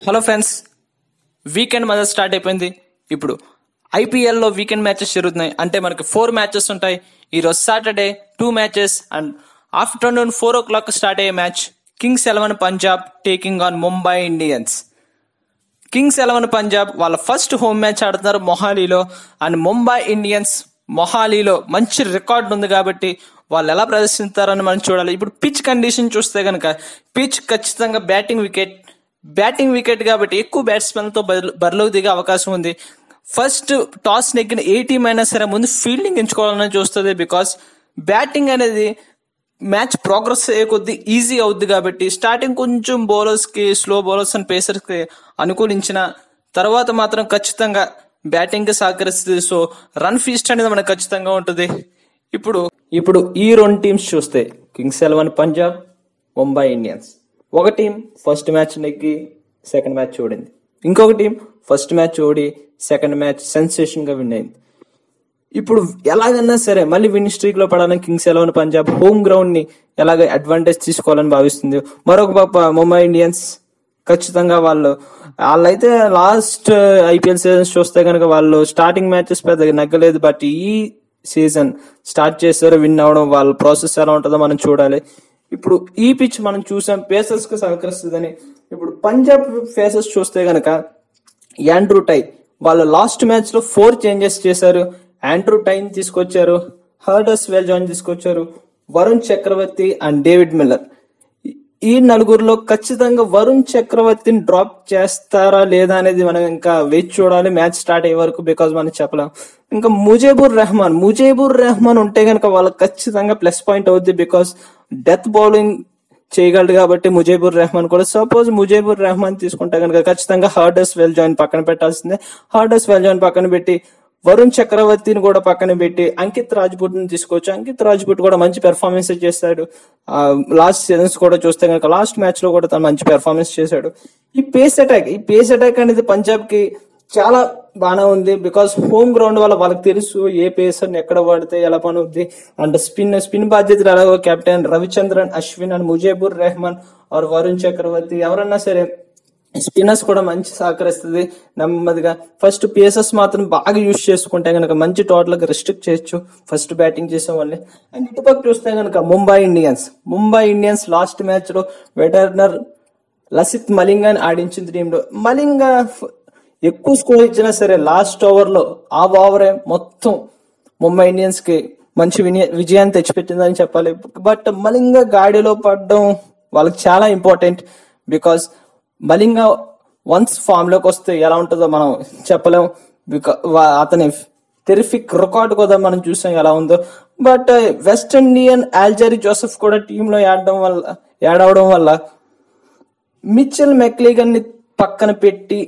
Hello friends, weekend మొదలు start అయిపోయింది. ఇప్పుడు ఐపీఎల్లో వీకెండ్ మ్యాచెస్ జరుగుతున్నాయి. అంటే మనకి 4 మ్యాచెస్ ఉంటాయి. ఈరోజు Saturday 2 matches and afternoon 4 o'clock start అయ్యే match Kings 11 Punjab taking on Mumbai Indians. Kings 11 Punjab వాళ్ళ ఫస్ట్ హోమ్ మ్యాచ్ ఆడుతున్నారు మొహాలీలో. అండ్ ముంబై ఇండియన్స్ మొహాలీలో మంచి రికార్డు ఉంది కాబట్టి వాళ్ళు ఎలా ప్రదర్శిస్తారని మనం చూడాలి. ఇప్పుడు పిచ్ కండిషన్ చూస్తే కనుక పిచ్ ఖచ్చితంగా బ్యాటింగ్ వికెట్ కాబట్టి ఎక్కువ బ్యాట్స్మెన్ తో బరిలోకి దిగే అవకాశం ఉంది. ఫస్ట్ టాస్ నెగ్గిన ఏ టీం అయినా సరే ముందు ఫీల్డింగ్ ఎంచుకోవాలని చూస్తుంది. బికాస్ బ్యాటింగ్ అనేది మ్యాచ్ ప్రోగ్రెస్ అయ్యే కొద్దీ ఈజీ అవుద్ది కాబట్టి స్టార్టింగ్ కొంచెం బౌలర్స్ కి స్లో బౌలర్స్ అండ్ పేసర్స్ కి అనుకూలించిన తర్వాత మాత్రం ఖచ్చితంగా బ్యాటింగ్ కి సహకరిస్తుంది. సో రన్ ఫీస్ట్ అనేది మనకు ఖచ్చితంగా ఉంటుంది. ఇప్పుడు ఈ 2 టీమ్స్ చూస్తే కింగ్స్ 11 పంజాబ్, ముంబై ఇండియన్స్. ఒక టీం ఫస్ట్ మ్యాచ్ నెగ్గి సెకండ్ మ్యాచ్ ఓడింది. ఇంకొక టీం ఫస్ట్ మ్యాచ్ ఓడి సెకండ్ మ్యాచ్ సెన్సేషన్ గా విన్ అయింది. ఇప్పుడు ఎలాగన్నా సరే మళ్ళీ విన్ స్ట్రీక్ లో పడాలని కింగ్స్ 11 పంజాబ్ హోమ్ గ్రౌండ్ ని ఎలాగ అడ్వాంటేజ్ తీసుకోవాలని భావిస్తుంది. మరొక పక్క ముంబై ఇండియన్స్ ఖచ్చితంగా వాళ్ళైతే లాస్ట్ ఐపీఎల్ సీజన్స్ చూస్తే కనుక వాళ్ళు స్టార్టింగ్ మ్యాచెస్ పెద్దగా నగ్గలేదు. బట్ ఈ సీజన్ స్టార్ట్ చేశారు, విన్ అవడం. వాళ్ళ ప్రాసెస్ ఎలా ఉంటుందో మనం చూడాలి. ఇప్పుడు ఈ పిచ్ మనం చూసాం పేసర్స్ కు సహకరిస్తుందని. ఇప్పుడు పంజాబ్ ఫేసర్స్ చూస్తే గనక యాండ్రూ టై వాళ్ళు లాస్ట్ మ్యాచ్ లో 4 చేంజెస్ చేశారు. యాండ్రూ టైని తీసుకొచ్చారు, హర్డర్స్వెల్ జాయిన్ తీసుకొచ్చారు, వరుణ్ చక్రవర్తి అండ్ డేవిడ్ మిల్లర్. ఈ నలుగురిలో ఖచ్చితంగా వరుణ్ చక్రవర్తిని డ్రాప్ చేస్తారా లేదా అనేది మనం ఇంకా వేచి చూడాలి మ్యాచ్ స్టార్ట్ అయ్యే వరకు. బికాజ్ మనం చెప్పలేం. ఇంకా ముజీబుర్ రెహమాన్ ఉంటే గనక వాళ్ళకి ఖచ్చితంగా ప్లస్ పాయింట్ అవుద్ది. బికాస్ డెత్ బౌలింగ్ చేయగలడు కాబట్టి ముజీబుర్ రెహమాన్ కూడా. సపోజ్ ముజీబుర్ రెహమాన్ తీసుకుంటే కనుక ఖచ్చితంగా హర్డర్స్వెల్ జాయిన్ పక్కన పెట్టాల్సిందే. హర్డర్స్వెల్ జాయిన్ పక్కన పెట్టి వరుణ్ చక్రవర్తిని కూడా పక్కన పెట్టి అంకిత్ రాజ్పుట్ ని తీసుకోవచ్చు. అంకిత్ రాజ్పుట్ కూడా మంచి పెర్ఫార్మెన్స్ చేశాడు. లాస్ట్ సీజన్స్ కూడా చూస్తే కనుక లాస్ట్ మ్యాచ్ లో కూడా తను మంచి పెర్ఫార్మెన్స్ చేశాడు. ఈ పేస్ అటాక్ అనేది పంజాబ్ కి చాలా బాగా ఉంది. బికాస్ హోమ్ గ్రౌండ్ వల్ల వాళ్ళకి తెలుసు ఏ పేసర్ ఎక్కడ పడితే ఎలా పని అవుద్ది. అండ్ స్పిన్ బాధ్యతలు ఎలాగో captain Ravichandran Ashwin and Mujeebur Rahman or Varun Chakravarthy ఎవరన్నా సరే స్పిన్నర్స్ కూడా మంచి సహకరిస్తుంది నెమ్మదిగా. ఫస్ట్ పేసర్స్ మాత్రం బాగా యూజ్ చేసుకుంటే కనుక మంచి టోటల్ గా రెస్ట్రిక్ట్ చేయొచ్చు ఫస్ట్ బ్యాటింగ్ చేసే వాళ్ళని. అండ్ ఇటుపక్క చూస్తే కనుక ముంబై ఇండియన్స్ లాస్ట్ మ్యాచ్ లో వెటర్నర్ లసిత్ మలింగాని ఆడించింది టీంలో. మలింగా ఎక్కువ స్కోర్ ఇచ్చినా సరే లాస్ట్ ఓవరే మొత్తం ముంబై ఇండియన్స్ కి మంచి విజయాన్ని తెచ్చిపెట్టిందని చెప్పాలి. బట్ మలింగా గాడిలో పడడం వాళ్ళకి చాలా important. Because Malinga once form లోకి వస్తే ఎలా ఉంటుందో మనం చెప్పలేము. అతని టెరిఫిక్ రికార్డ్ కూడా మనం చూసాం ఎలా ఉందో. బట్ వెస్ట్ ఇండియన్ ఆల్జరీ జోసెఫ్ కూడా టీంలో యాడ్ అవడం వల్ల మిచెల్ మెక్లీగన్ ని పక్కన పెట్టి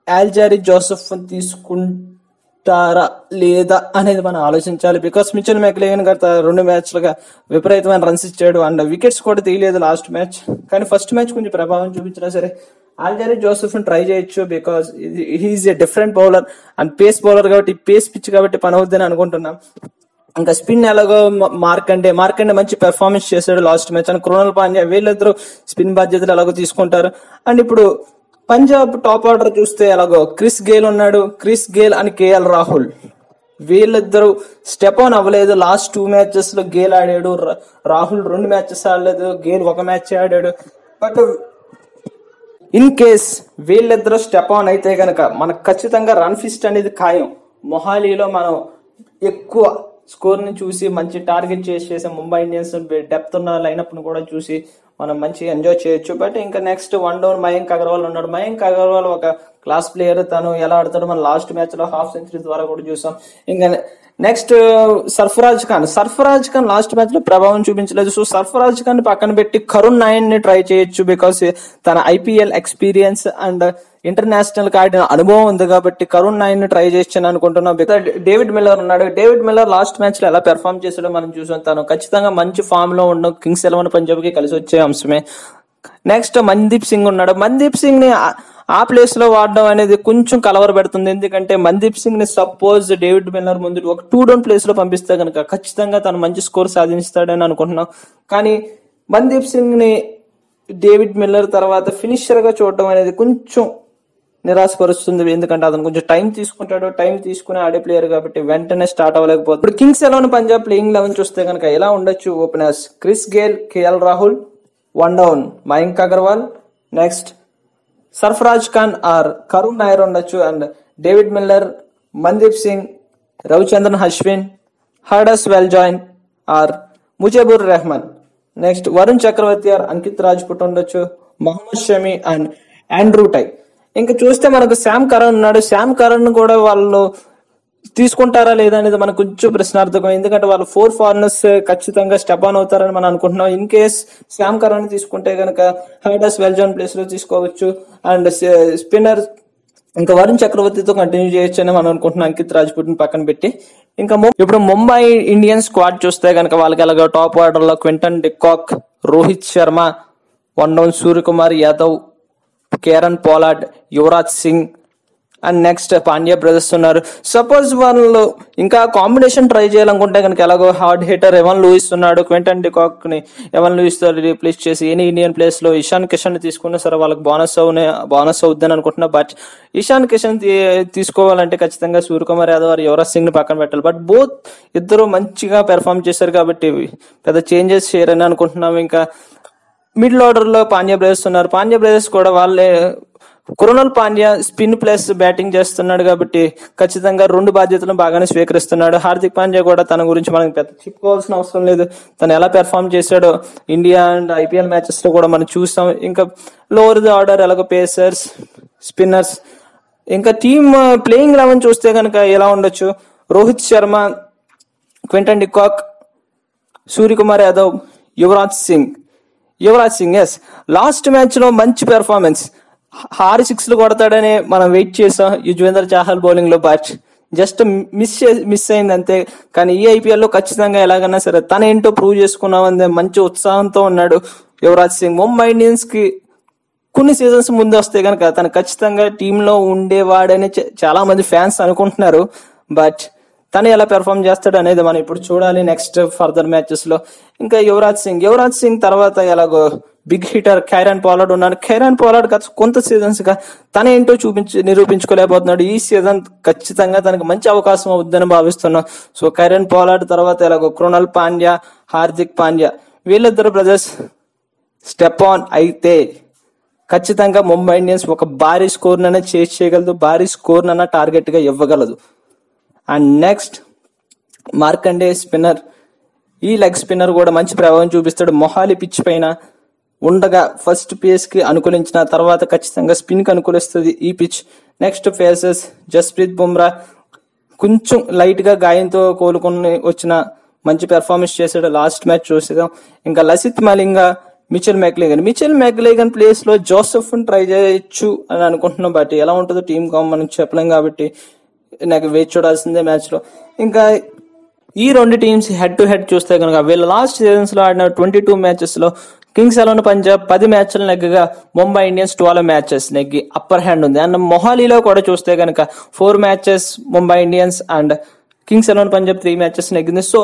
ఆల్జరీ జోసెఫ్ తీసుకుంటారా లేదా అనేది మనం ఆలోచించాలి. బికాస్ మిచెల్ మెక్లీగన్ గత 2 మ్యాచ్లుగా విపరీతమైన రన్స్ ఇచ్చాడు అండ్ వికెట్స్ కూడా తీయలేదు లాస్ట్ మ్యాచ్. కానీ ఫస్ట్ మ్యాచ్ కొంచెం ప్రభావం చూపించినా సరే ఆల్జరీ జోసెఫ్ ని ట్రై చేయొచ్చు. Because he's a different bowler and pace bowler కాబట్టి పేస్ పిచ్ కాబట్టి పని అవుద్దని అనుకుంటున్నాం. ఇంకా స్పిన్ ఎలాగో మార్కండే మంచి పెర్ఫార్మెన్స్ చేశాడు last match. And Krunal Pandya వీళ్ళిద్దరూ స్పిన్ బాధ్యతలు ఎలాగో తీసుకుంటారు. అండ్ ఇప్పుడు పంజాబ్ టాప్ ఆర్డర్ చూస్తే ఎలాగో క్రిస్ గేల్ ఉన్నాడు. Chris Gayle and KL Rahul వీళ్ళిద్దరూ స్టెప్ ఆన్ అవ్వలేదు. లాస్ట్ 2 మ్యాచెస్ లో గేల్ ఆడాడు, రాహుల్ 2 మ్యాచెస్ ఆడలేదు, గేల్ 1 మ్యాచ్ ఆడాడు. బట్ ఇన్ కేస్ వీళ్ళిద్దరూ స్టెప్ ఆన్ అయితే కనుక మనకు ఖచ్చితంగా రన్ ఫిస్ట్ అనేది ఖాయం. మొహాలీలో మనం ఎక్కువ స్కోర్ ని చూసి మంచి టార్గెట్ చేసే ముంబై ఇండియన్స్ డెప్త్ ఉన్న లైనప్ ను కూడా చూసి మనం మంచిగా ఎంజాయ్ చేయొచ్చు. బట్ ఇంకా నెక్స్ట్ 1 డౌన్ మయాంక్ అగర్వాల్ ఉన్నాడు. మయాంక్ అగర్వాల్ ఒక క్లాస్ ప్లేయర్. తను ఎలా ఆడతాడు మనం లాస్ట్ మ్యాచ్ లో హాఫ్ సెంచరీ ద్వారా కూడా చూసాం. ఇంకా next Sarfaraz Khan last match లో ప్రభావం చూపించలేదు. సో సర్ఫరాజ్ ఖాన్ పక్కన పెట్టి కరుణ్ నాయన్ ని ట్రై చేయొచ్చు. బికాస్ తన ఐపీఎల్ ఎక్స్పీరియన్స్ అండ్ ఇంటర్నేషనల్ కి ఆడిన అనుభవం ఉంది కాబట్టి కరుణ్ నాయన్ ని ట్రై చేయొచ్చు అనుకుంటున్నాం. డేవిడ్ మిల్లర్ ఉన్నాడు. డేవిడ్ మిల్లర్ లాస్ట్ మ్యాచ్ లో ఎలా పెర్ఫార్మ్ చేసాడో మనం చూసాం. తను ఖచ్చితంగా మంచి ఫామ్ లో ఉన్న కింగ్స్ 11 పంజాబ్ కి కలిసి వచ్చే అంశమే. నెక్స్ట్ మన్దీప్ సింగ్ ఉన్నాడు. మన్దీప్ సింగ్ ని ఆ ప్లేస్ లో వాడడం అనేది కొంచెం కలవర పెడుతుంది. ఎందుకంటే మన్దీప్ సింగ్ ని సపోజ్ డేవిడ్ మిల్లర్ ముందు ఒక 2 డౌన్ ప్లేస్ లో పంపిస్తే కనుక ఖచ్చితంగా తను మంచి స్కోర్ సాధిస్తాడని అనుకుంటున్నాం. కానీ మన్దీప్ సింగ్ ని డేవిడ్ మిల్లర్ తర్వాత ఫినిషర్ గా చూడడం అనేది కొంచెం నిరాశపరుస్తుంది. ఎందుకంటే అతను కొంచెం టైం తీసుకుంటాడు, టైం తీసుకుని ఆడే ప్లేయర్ కాబట్టి వెంటనే స్టార్ట్ అవ్వలేకపోతుంది. ఇప్పుడు కింగ్స్ 11 పంజాబ్ ప్లేయింగ్ 11 చూస్తే కనుక ఎలా ఉండొచ్చు? Openers Chris Gayle, KL Rahul, 1 down Mayank Agarwal, next Sarfaraz Khan or Karun Nair ఉండొచ్చు, and David Miller, Mandeep Singh, Ravichandran Ashwin, Hardus Viljoen or Mujeebur Rahman, next Varun Chakravarthy or Ankit Rajpoot ఉండొచ్చు, Mohammed Shami and Andrew Tye. ఇంకా చూస్తే మనకు శామ్ కరణ్ ఉన్నాడు. శామ్ కరణ్ కూడా వాళ్ళు తీసుకుంటారా లేదా అనేది మనకు కొంచెం ప్రశ్నార్థకం. ఎందుకంటే వాళ్ళు 4 ఫారినర్స్ ఖచ్చితంగా స్టెప్ ఆన్ అవుతారని మనం అనుకుంటున్నాం. ఇన్ కేస్ శామ్ కరణ్ తీసుకుంటే కనుక హర్డస్ వెల్జాన్ ప్లేస్ లో తీసుకోవచ్చు, అండ్ స్పిన్నర్ ఇంకా వరుణ్ చక్రవర్తితో కంటిన్యూ చేయొచ్చు అని మనం అనుకుంటున్నాం, అంకిత్ రాజ్పుట్ పక్కన పెట్టి. ఇంకా ఇప్పుడు ముంబై ఇండియన్స్ స్క్వాడ్ చూస్తే కనుక వాళ్ళకి అలాగే టాప్ ఆర్డర్ లో Quinton de Kock, Rohit Sharma, 1 down Suryakumar Yadav, Karen Pollard, Yuvraj Singh and next Pandya brothers ఉన్నారు. సపోజ్ వాళ్ళు ఇంకా కాంబినేషన్ ట్రై చేయాలనుకుంటే కనుక ఎలాగో హార్డ్ హిటర్ ఎవన్ లూయిస్ ఉన్నాడు. క్వింటన్ డికాక్ ని ఎవన్ లూయిస్ తో రీప్లేస్ చేసి ఎనీ ఇండియన్ ప్లేస్ లో ఇషాన్ కిషన్ తీసుకున్నా సరే వాళ్ళకి బోనస్ అవుద్దని అనుకుంటున్నా. బట్ ఇషాన్ కిషన్ తీసుకోవాలంటే ఖచ్చితంగా సూర్యకుమార్ యాదవ్ యువరాజ్ సింగ్ ని పక్కన పెట్టాలి. బట్ బోత్ ఇద్దరు మంచిగా పెర్ఫామ్ చేశారు కాబట్టి పెద్ద చేంజెస్ చేయరని అనుకుంటున్నాం. ఇంకా మిడిల్ ఆర్డర్ లో పాండ్యా బ్రదర్స్ ఉన్నారు. పాండ్యా బ్రదర్స్ కూడా వాళ్ళే Krunal Pandya spin plus batting చేస్తున్నాడు కాబట్టి ఖచ్చితంగా 2 బాధ్యతలను బాగానే స్వీకరిస్తున్నాడు. హార్దిక్ పాండ్యా కూడా తన గురించి మనకి పెద్ద చెప్పుకోవాల్సిన అవసరం లేదు. తను ఎలా పెర్ఫామ్ చేశాడో ఇండియా అండ్ ఐపీఎల్ మ్యాచెస్ లో కూడా మనం చూసాం. ఇంకా లోవర్ ది ఆర్డర్ ఎలాగో పేసర్స్, స్పిన్నర్స్, ఇంకా టీమ్ ప్లేయింగ్ 11 చూస్తే కనుక ఎలా ఉండొచ్చు? Rohit Sharma, Quinton de Kock, Suryakumar Yadav, Yuvraj Singh as last match లో మంచి పెర్ఫార్మెన్స్, 6 కొడతాడని మనం వెయిట్ చేసాం యుజ్వేంద్ర చాహల్ బౌలింగ్ లో. బట్ జస్ట్ మిస్ అయింది అంతే. కానీ ఈ ఐపీఎల్ లో ఖచ్చితంగా ఎలాగన్నా సరే తన ఏంటో ప్రూవ్ చేసుకున్నామని మంచి ఉత్సాహంతో ఉన్నాడు యువరాజ్ సింగ్. ముంబై ఇండియన్స్ కి కొన్ని సీజన్స్ ముందు వస్తే కనుక తను ఖచ్చితంగా టీంలో ఉండేవాడని చాలా మంది ఫ్యాన్స్ అనుకుంటున్నారు. బట్ తను ఎలా పెర్ఫామ్ చేస్తాడు అనేది మనం ఇప్పుడు చూడాలి నెక్స్ట్ ఫర్దర్ మ్యాచెస్ లో. ఇంకా యువరాజ్ సింగ్ తర్వాత ఎలాగో బిగ్ హిటర్ కైరన్ పోలార్డ్ ఉన్నాడు. కైరన్ పోలార్డ్ కొంత సీజన్స్ గా తన ఏంటో నిరూపించుకోలేకపోతున్నాడు. ఈ సీజన్ ఖచ్చితంగా తనకు మంచి అవకాశం అవుద్దని భావిస్తున్నాం. సో కైరన్ పోలార్డ్ తర్వాత ఎలాగో కృణాల్ పాండ్యా, హార్దిక్ పాండ్యా వీళ్ళిద్దరు బ్రదర్స్ స్టెప్ ఆన్ అయితే ఖచ్చితంగా ముంబై ఇండియన్స్ ఒక భారీ స్కోర్ నైనా చేజ్ చేయగలదు, భారీ స్కోర్ నైనా టార్గెట్ గా ఇవ్వగలదు. అండ్ నెక్స్ట్ మార్కండే స్పిన్నర్, ఈ లెగ్ స్పిన్నర్ కూడా మంచి ప్రభావం చూపిస్తాడు. మొహాలి పిచ్ పైన ఉండగా ఫస్ట్ పేస్ కి అనుకూలించిన తర్వాత ఖచ్చితంగా స్పిన్ కి అనుకూలిస్తుంది ఈ pitch. Next faces Jasprit Bumrah కొంచెం లైట్ గా గాయంతో కోలుకొని వచ్చిన మంచి పెర్ఫార్మెన్స్ చేశాడు లాస్ట్ మ్యాచ్ చూసేదాం. ఇంకా Lasith Malinga, Mitchell McClenaghan place లో జోసెఫ్ ట్రై చేయొచ్చు అని అనుకుంటున్నాం. బట్ ఎలా ఉంటుందో టీమ్ మనం చెప్పలేం కాబట్టి నాకు వేచి చూడాల్సిందే మ్యాచ్ లో. ఇంకా ఈ 2 టీమ్స్ హెడ్ టు హెడ్ చూస్తే కనుక వీళ్ళ లాస్ట్ సీజన్స్ లో ఆడిన 22 మ్యాచెస్ లో కింగ్స్ 11 పంజాబ్ 10 మ్యాచ్లు నెగ్గగా ముంబై ఇండియన్స్ 12 మ్యాచెస్ నెగ్గి అప్పర్ హ్యాండ్ ఉంది. అండ్ మొహాలీలో కూడా చూస్తే కనుక 4 matches Mumbai Indians and Kings 11 Punjab 3 matches నెగ్గింది. సో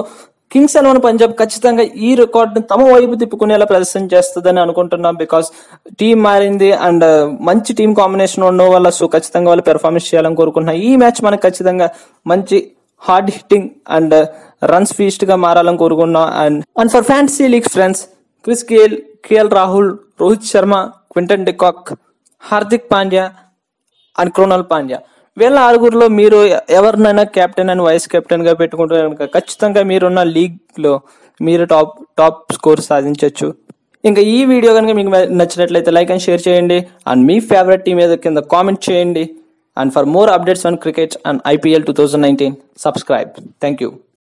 కింగ్స్ 11 పంజాబ్ ఖచ్చితంగా ఈ రికార్డ్ ని తమ వైపు తిప్పుకునేలా ప్రదర్శన చేస్తుందని అనుకుంటున్నాం. బికాస్ టీం మారింది అండ్ మంచి టీం కాంబినేషన్ ఉండడం వల్ల సో ఖచ్చితంగా వాళ్ళు పెర్ఫార్మెన్స్ చేయాలని కోరుకుంటున్నాం. ఈ మ్యాచ్ మనకు ఖచ్చితంగా మంచి hard hitting and runs feast గా మారాలని కోరుకున్నాం. And for fantasy league friends, Chris Gayle, KL Rahul, Rohit Sharma, Quinton de Kock, Hardik Pandya and Krunal Pandya వీళ్ళ 6గురిలో మీరు ఎవరినైనా కెప్టెన్ అండ్ వైస్ కెప్టెన్ గా పెట్టుకుంటే కనుక ఖచ్చితంగా మీరున్న లీగ్ లో మీరు టాప్ స్కోర్ సాధించవచ్చు. ఇంకా ఈ వీడియో కనుక మీకు నచ్చినట్లయితే లైక్ అండ్ షేర్ చేయండి అండ్ మీ ఫేవరెట్ టీమ్ ఏదో కింద కామెంట్ చేయండి. And for more updates on cricket and IPL 2019 subscribe. Thank you.